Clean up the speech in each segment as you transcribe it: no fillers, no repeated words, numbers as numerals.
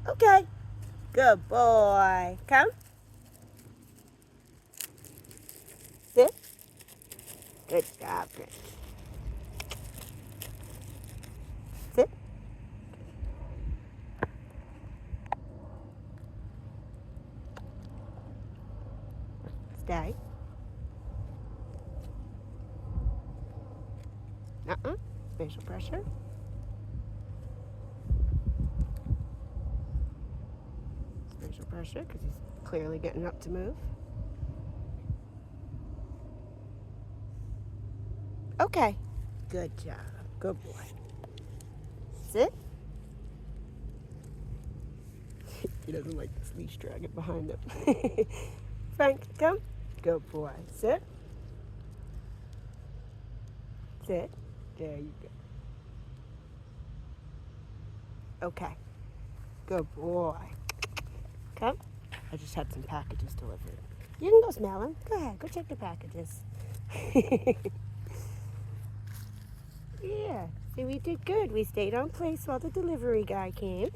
Okay. Good boy. Come. Sit. Good job, Prince. Sit. Stay. Spatial pressure. Spatial pressure because he's clearly getting up to move. Okay. Good job. Good boy. Sit. He doesn't like this leash dragging behind him. Frank, come. Good boy. Sit. Sit. There you go. Okay. Good boy. Come. I just had some packages delivered. You can go smell them. Go ahead. Go check the packages. Yeah. See, we did good. We stayed on place while the delivery guy came.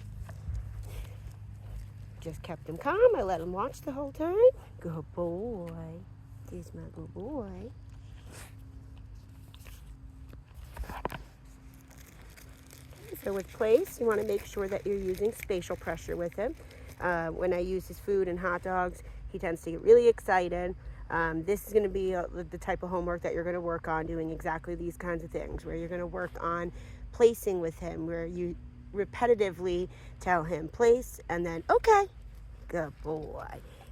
Just kept him calm. I let him watch the whole time. Good boy. He's my good boy. So with place, you want to make sure that you're using spatial pressure with him. When I use his food and hot dogs, he tends to get really excited. This is going to be the type of homework that you're going to work on, doing exactly these kinds of things, where you're going to work on placing with him, where you repetitively tell him place and then okay, good boy,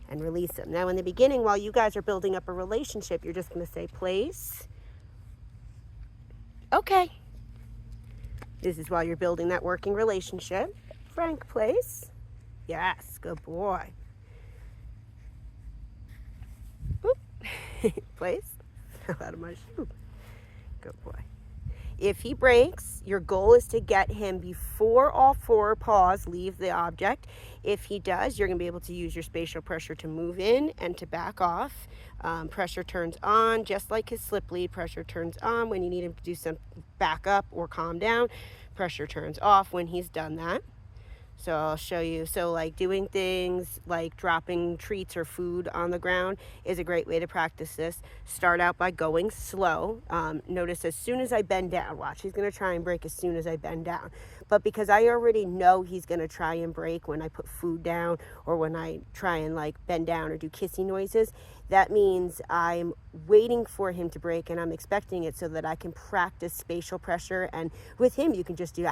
and release him. Now in the beginning, while you guys are building up a relationship, you're just going to say place, okay. This is while you're building that working relationship. Frank, place. Yes, good boy. Oop. Place. Fell out of my shoe. Good boy. If he breaks, your goal is to get him before all four paws leave the object. If he does, you're going to be able to use your spatial pressure to move in and to back off. Pressure turns on, just like his slip lead. Pressure turns on when you need him to do some back up or calm down. Pressure turns off when he's done that. So I'll show you. So like doing things like dropping treats or food on the ground is a great way to practice this. Start out by going slow. Notice as soon as I bend down, watch, he's going to try and break as soon as I bend down. But because I already know he's going to try and break when I put food down or when I try and like bend down or do kissy noises, that means I'm waiting for him to break and I'm expecting it so that I can practice spatial pressure. And with him, you can just do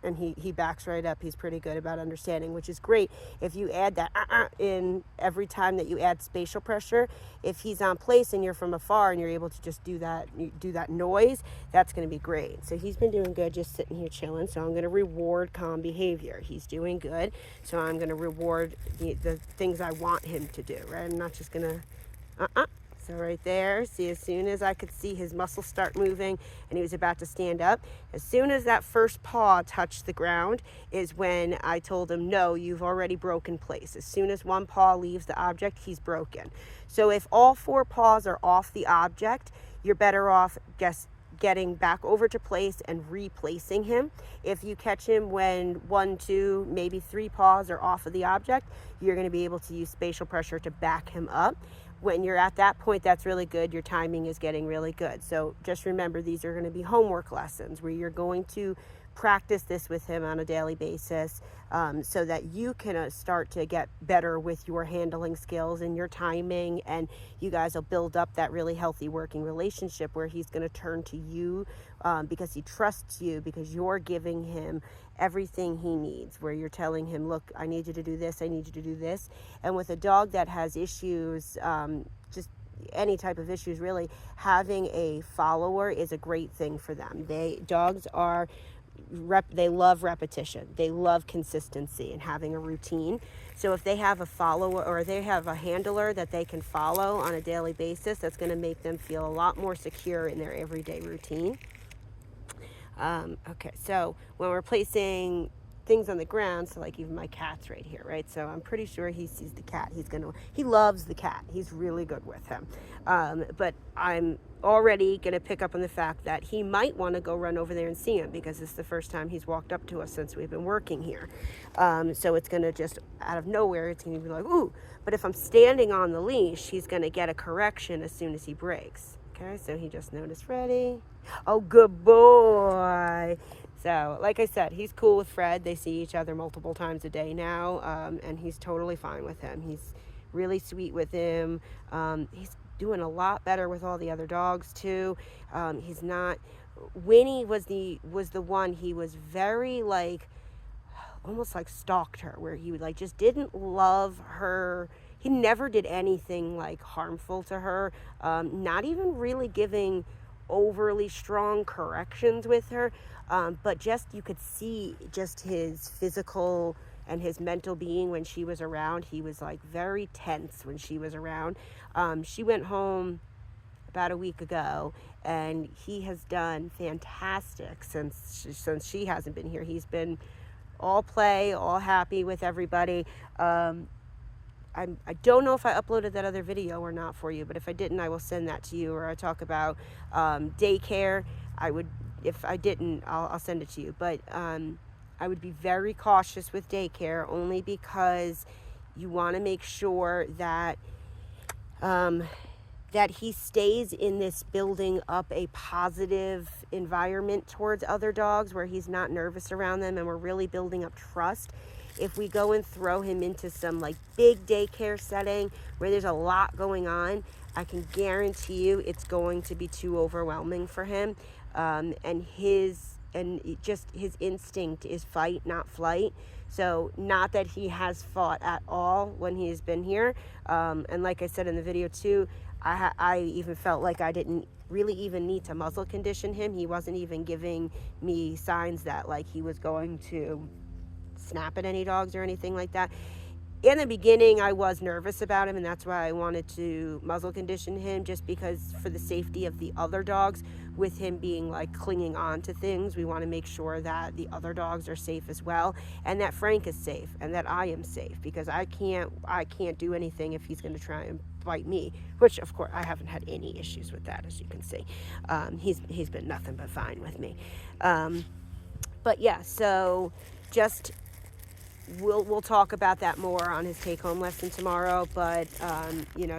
and he backs right up. He's pretty good about understanding, which is great. If you add that in every time that you add spatial pressure, if he's on place and you're from afar and you're able to just do that noise, that's going to be great. So he's been doing good just sitting here chilling. So I'm going to reward calm behavior. He's doing good. So I'm going to reward the things I want him to do, right? I'm not just going to So right there, see, as soon as I could see his muscles start moving and he was about to stand up, as soon as that first paw touched the ground is when I told him, no, you've already broken place. As soon as one paw leaves the object, he's broken. So if all four paws are off the object, you're better off getting back over to place and replacing him. If you catch him when 1, 2, maybe 3 paws are off of the object, you're going to be able to use spatial pressure to back him up. When you're at that point, that's really good. Your timing is getting really good. So just remember, these are going to be homework lessons where you're going to practice this with him on a daily basis, so that you can start to get better with your handling skills and your timing, and you guys will build up that really healthy working relationship where he's going to turn to you because he trusts you, because you're giving him everything he needs, where you're telling him, look, I need you to do this, I need you to do this. And with a dog that has issues, just any type of issues really, having a follower is a great thing for them. Dogs are they love repetition, they love consistency and having a routine. So if they have a follower or they have a handler that they can follow on a daily basis, that's going to make them feel a lot more secure in their everyday routine. Okay, so when we're placing things on the ground. So like even my cat's right here, right? So I'm pretty sure he sees the cat. He loves the cat. He's really good with him. But I'm already going to pick up on the fact that he might want to go run over there and see him, because it's the first time he's walked up to us since we've been working here. So it's going to just out of nowhere, it's going to be like, ooh. But if I'm standing on the leash, he's going to get a correction as soon as he breaks. Okay, so he just noticed Freddie. Oh, good boy. So, like I said, he's cool with Fred. They see each other multiple times a day now, and he's totally fine with him. He's really sweet with him. He's doing a lot better with all the other dogs too. He's not. Winnie was the one. He was very like, almost like stalked her, where he would like just didn't love her. He never did anything like harmful to her. Not even really giving overly strong corrections with her, but just you could see just his physical and his mental being when she was around. He was like very tense when she was around. She went home about a week ago, and he has done fantastic since she hasn't been here. He's been all play, all happy with everybody. I don't know if I uploaded that other video or not for you, but if I didn't, I will send that to you. Or I talk about daycare. If I didn't, I'll send it to you. But I would be very cautious with daycare, only because you want to make sure that that he stays in this building up a positive environment towards other dogs, where he's not nervous around them, and we're really building up trust. If we go and throw him into some like big daycare setting where there's a lot going on, I can guarantee you it's going to be too overwhelming for him. And his instinct is fight, not flight. So not that he has fought at all when he's been here. And like I said in the video too, I even felt like I didn't really even need to muzzle condition him. He wasn't even giving me signs that like he was going to snap at any dogs or anything like that. In the beginning, I was nervous about him, and that's why I wanted to muzzle condition him, just because for the safety of the other dogs, with him being like clinging on to things, we want to make sure that the other dogs are safe as well, and that Frank is safe, and that I am safe, because I can't do anything if he's going to try and bite me, which of course I haven't had any issues with that, as you can see. He's been nothing but fine with me. But yeah, so just we'll talk about that more on his take-home lesson tomorrow, but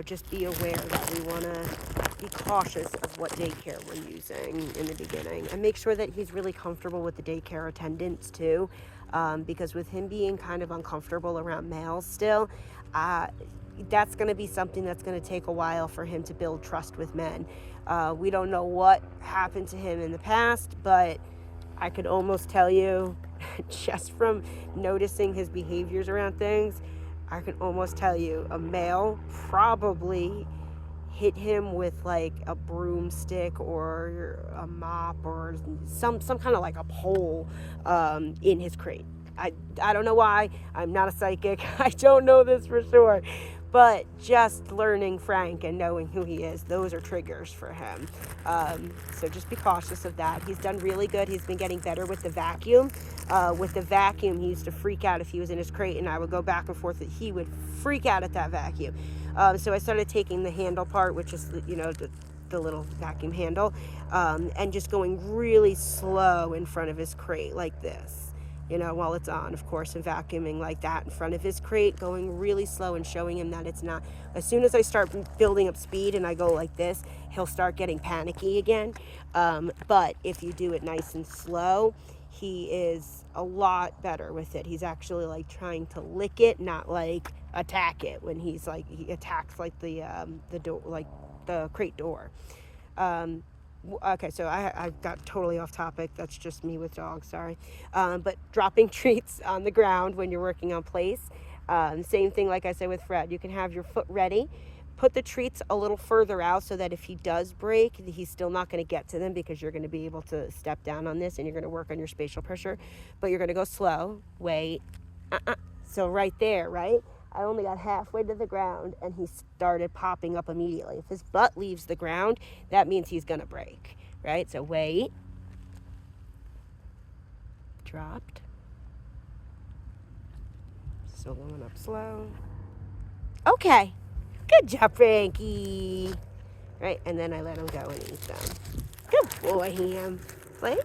just be aware that we want to be cautious of what daycare we're using in the beginning, and make sure that he's really comfortable with the daycare attendants too, because with him being kind of uncomfortable around males still, that's going to be something that's going to take a while for him to build trust with men. We don't know what happened to him in the past, but I could almost tell you, just from noticing his behaviors around things, I can almost tell you a male probably hit him with like a broomstick or a mop or some kind of like a pole in his crate. I don't know why. I'm not a psychic. I don't know this for sure. But just learning Frank and knowing who he is, those are triggers for him. So just be cautious of that. He's done really good. He's been getting better with the vacuum. With the vacuum, he used to freak out if he was in his crate, and I would go back and forth. He would freak out at that vacuum. So I started taking the handle part, which is, the little vacuum handle, and just going really slow in front of his crate like this. While it's on, of course, and vacuuming like that in front of his crate, going really slow and showing him that it's not. As soon as I start building up speed and I go like this, he'll start getting panicky again. But if you do it nice and slow, he is a lot better with it. He's actually like trying to lick it, not like attack it. When he attacks like the door, like the crate door. Okay, so I got totally off topic. That's just me with dogs, sorry. But dropping treats on the ground when you're working on place. Same thing like I said with Fred. You can have your foot ready. Put the treats a little further out so that if he does break, he's still not going to get to them, because you're going to be able to step down on this and you're going to work on your spatial pressure. But you're going to go slow. Wait. So right there, right? I only got halfway to the ground and he started popping up immediately. If his butt leaves the ground, that means he's going to break, right? So wait. Dropped. Still going up slow. Okay. Good job, Frankie. Right, and then I let him go and eat them. Good boy, Ham. Please?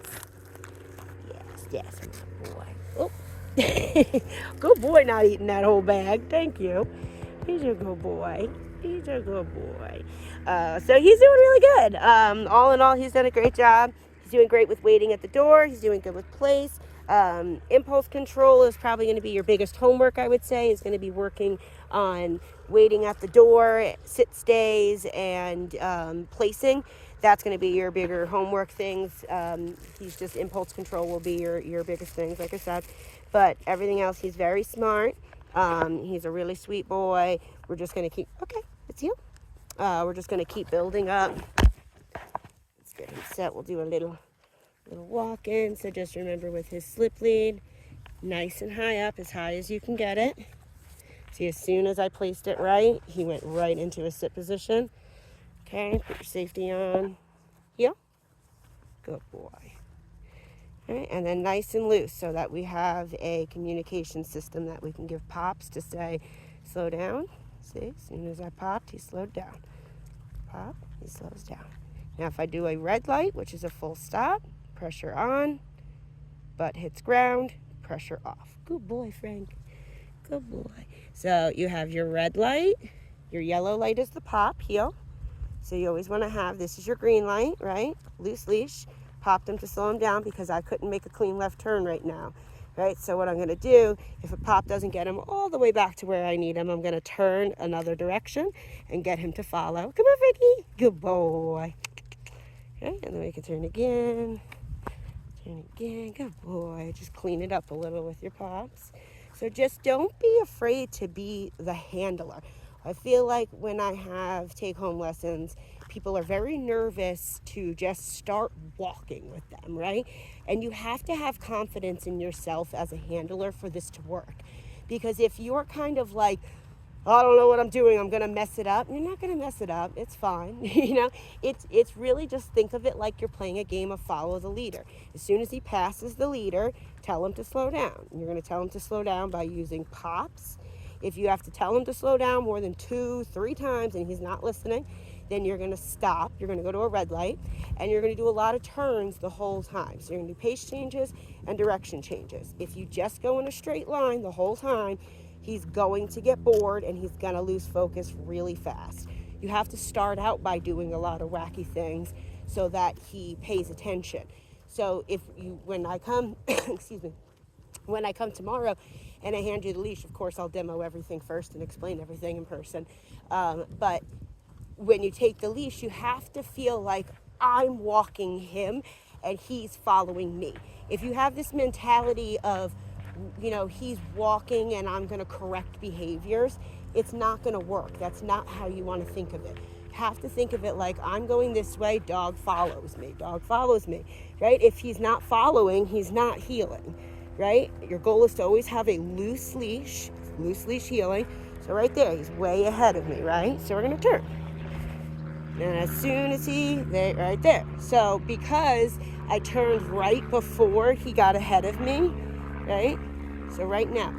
Yes, my boy. Oh. Good boy not eating that whole bag. Thank you. He's a good boy. He's a good boy. So he's doing really good. All in all, he's done a great job. He's doing great with waiting at the door. He's doing good with place. Impulse control is probably going to be your biggest homework, I would say. Is going to be working on waiting at the door, sit stays, and placing. That's going to be your bigger homework things. He's just impulse control will be your biggest things, like I said. But everything else, he's very smart. He's a really sweet boy. We're just going to keep, okay, it's you. We're just going to keep building up. Let's get him set. We'll do a little walk in. So just remember with his slip lead, nice and high up, as high as you can get it. See, as soon as I placed it right, he went right into a sit position. Okay, put your safety on. Heel. Good boy. All right, and then nice and loose so that we have a communication system that we can give pops to say, slow down. See, as soon as I popped, he slowed down. Pop, he slows down. Now if I do a red light, which is a full stop, pressure on, butt hits ground, pressure off. Good boy, Frank. Good boy. So you have your red light, your yellow light is the pop, heel. So you always want to have, this is your green light, right? Loose leash. Popped him to slow him down because I couldn't make a clean left turn right now, right? So what I'm going to do, if a pop doesn't get him all the way back to where I need him, I'm going to turn another direction and get him to follow. Come on, Frankie. Good boy. Okay, and then we can turn again. Turn again. Good boy. Just clean it up a little with your pops. So just don't be afraid to be the handler. I feel like when I have take-home lessons, people are very nervous to just start walking with them, right? And you have to have confidence in yourself as a handler for this to work. Because if you're kind of like, I don't know what I'm doing, I'm gonna mess it up, you're not gonna mess it up, it's fine. It's really just think of it like you're playing a game of follow the leader. As soon as he passes the leader, tell him to slow down. You're gonna tell him to slow down by using pops. If you have to tell him to slow down more than 2-3 times and he's not listening, then you're going to stop. You're going to go to a red light, and you're going to do a lot of turns the whole time. So you're going to do pace changes and direction changes. If you just go in a straight line the whole time, he's going to get bored and he's going to lose focus really fast. You have to start out by doing a lot of wacky things so that he pays attention. So when I come, excuse me, when I come tomorrow and I hand you the leash, of course, I'll demo everything first and explain everything in person. But when you take the leash, you have to feel like I'm walking him and he's following me. If you have this mentality of, he's walking and I'm going to correct behaviors, it's not going to work. That's not how you want to think of it. You have to think of it like I'm going this way, dog follows me, right? If he's not following, he's not healing, right? Your goal is to always have a loose leash healing. So right there, he's way ahead of me, right? So we're going to turn. And as soon as right there. So because I turned right before he got ahead of me, right? So right now,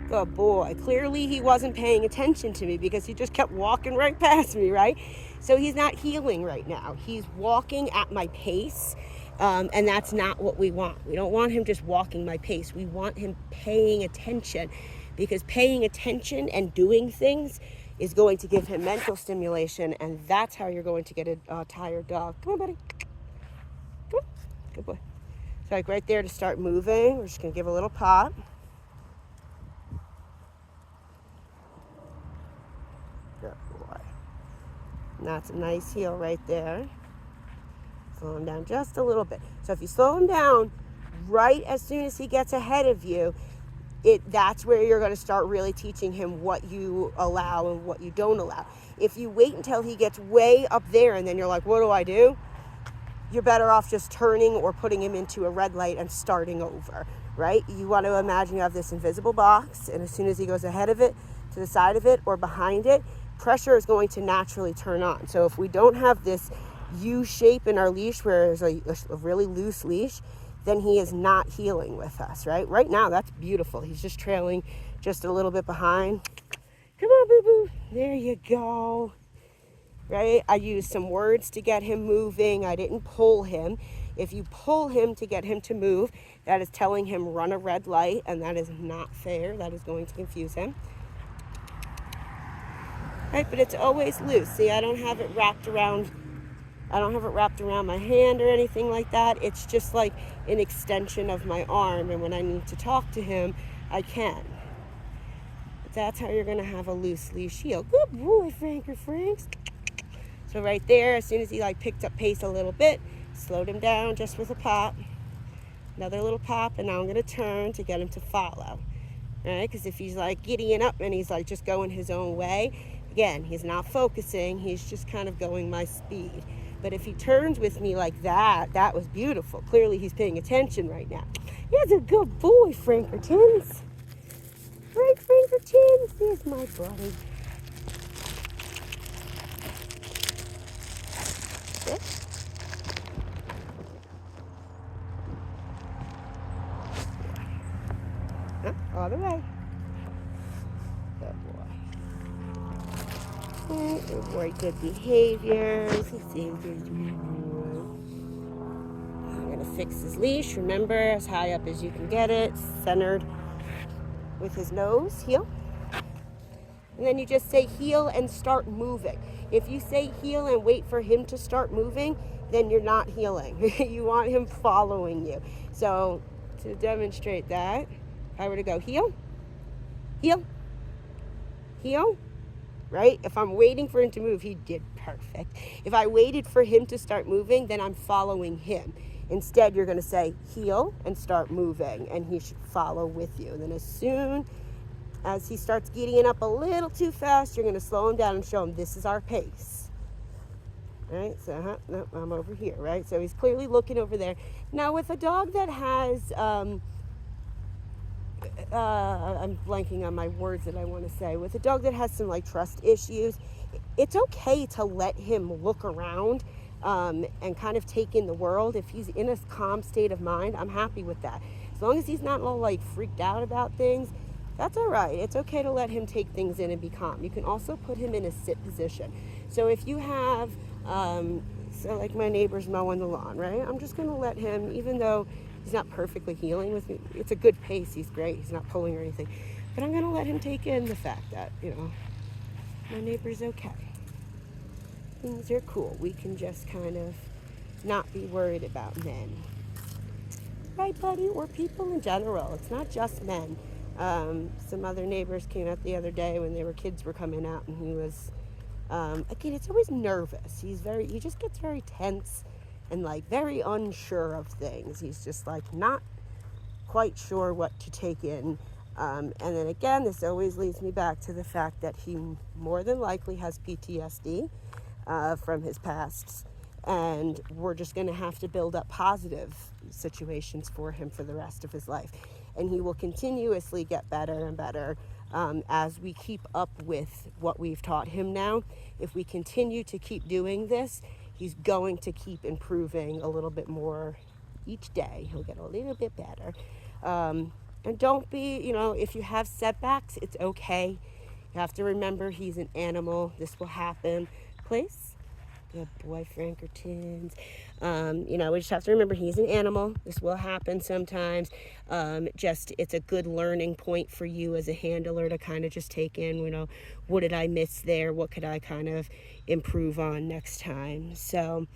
good boy. Clearly he wasn't paying attention to me because he just kept walking right past me, right? So he's not healing right now. He's walking at my pace, and that's not what we want. We don't want him just walking my pace. We want him paying attention, because paying attention and doing things is going to give him mental stimulation, and that's how you're going to get a tired dog. Come on, buddy. Come on. Good boy. So like right there to start moving, we're just going to give a little pop. Good boy. And that's a nice heel right there. Slow him down just a little bit. So if you slow him down right as soon as he gets ahead of you, that's where you're going to start really teaching him what you allow and what you don't allow. If you wait until he gets way up there and then you're like, what do I do? You're better off just turning or putting him into a red light and starting over, right? You want to imagine you have this invisible box, and as soon as he goes ahead of it, to the side of it, or behind it, pressure is going to naturally turn on. So if we don't have this U shape in our leash where there's a really loose leash, then he is not healing with us, right? Right now, that's beautiful. He's just trailing just a little bit behind. Come on, boo-boo. There you go. Right? I used some words to get him moving. I didn't pull him. If you pull him to get him to move, that is telling him run a red light, and that is not fair. That is going to confuse him. Right? But it's always loose. See, I don't have it wrapped around my hand or anything like that. It's just like an extension of my arm, and when I need to talk to him, I can. But that's how you're going to have a loose leash heel. Good boy, Franks. So right there, as soon as he like picked up pace a little bit, slowed him down just with a pop. Another little pop, and now I'm going to turn to get him to follow. Right? Because if he's like giddying up and he's like just going his own way, again, he's not focusing. He's just kind of going my speed. But if he turns with me like that, that was beautiful. Clearly he's paying attention right now. He's a good boy, Frankertons. Frankertons, there's my buddy. Sit. All the way. Good boy. Good boy, good behaviors. I'm going to fix his leash. Remember, as high up as you can get it, centered with his nose, heel. And then you just say heel and start moving. If you say heel and wait for him to start moving, then you're not healing. You want him following you. So to demonstrate that, if I were to go heel, heel, heel, right? If I'm waiting for him to move, he did perfect. If I waited for him to start moving, then I'm following him. Instead, you're going to say heel and start moving, and he should follow with you. And then as soon as he starts giddying up a little too fast, you're going to slow him down and show him this is our pace. Right? So, no, I'm over here, right? So he's clearly looking over there. Now, with a dog that has, I'm blanking on my words that I want to say. With a dog that has some, like, trust issues, it's okay to let him look around and kind of take in the world. If he's in a calm state of mind, I'm happy with that. As long as he's not all, like, freaked out about things, that's all right. It's okay to let him take things in and be calm. You can also put him in a sit position. So if you have, so like my neighbor's mowing the lawn, right? I'm just going to let him, even though he's not perfectly healing with me, it's a good pace. He's great. He's not pulling or anything. But I'm going to let him take in the fact that, you know, my neighbor's okay. Things are cool. We can just kind of not be worried about men. Right, buddy? Or people in general. It's not just men. Some other neighbors came out the other day when their kids were coming out, and he was, again, it's always nervous. He just gets very tense and like very unsure of things. He's just like not quite sure what to take in. And then again, this always leads me back to the fact that he more than likely has PTSD from his past. And we're just going to have to build up positive situations for him for the rest of his life. And he will continuously get better and better as we keep up with what we've taught him now. If we continue to keep doing this, he's going to keep improving a little bit more each day. He'll get a little bit better. And don't be, if you have setbacks, it's okay. You have to remember he's an animal. This will happen. Place. Good boy, Frankertons. We just have to remember he's an animal. This will happen sometimes. It's a good learning point for you as a handler to kind of just take in, what did I miss there? What could I kind of improve on next time? So,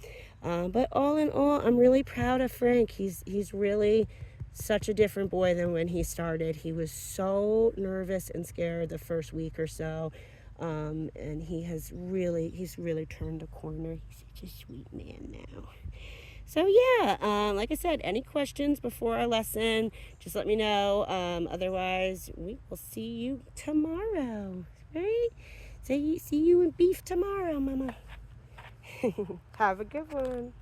but all in all, I'm really proud of Frank. He's really such a different boy than when he started. He was so nervous and scared the first week or so. And he's really turned a corner. He's such a sweet man now. So yeah, like I said, any questions before our lesson, just let me know. Otherwise, we will see you tomorrow. Right? See you in beef tomorrow, Mama. Have a good one.